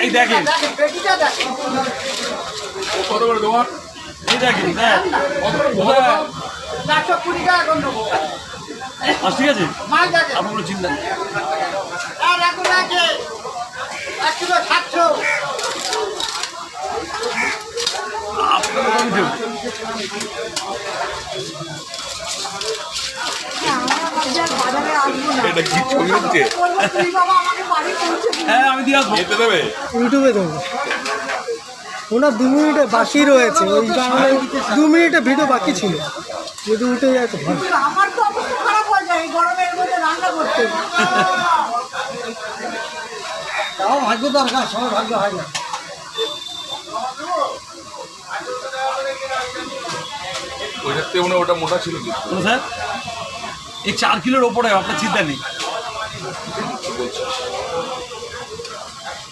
এই দেখেন কত করে তোমার? এই দেখেন দেখ মাছ ঠিক আছে আপনার কোনো চিন্তা নেই এটা কি ছবি হচ্ছে? হ্যাঁ আমি দিয়ে আসবো যেতে দেবে? ইউটিউবে দেবো। ওনার 2 মিনিটে বাকি রয়েছে, ওই কারণে 2 মিনিটে ভিডিও বাকি ছিল, যদি উঠে যায় তো ভালো। আমার তো অবস্থা খারাপ হয়ে যায় এই গরমের মধ্যে রান্না করতে। তাও ভাগ্য দরকার, সবার ভাগ্য হয় না। ওইটার থেকে মনে হয় ওটা মোটা ছিল কিন্তু। স্যার এই 4 কিলোর ওপরে আপনার চিন্তা নেই বলছিস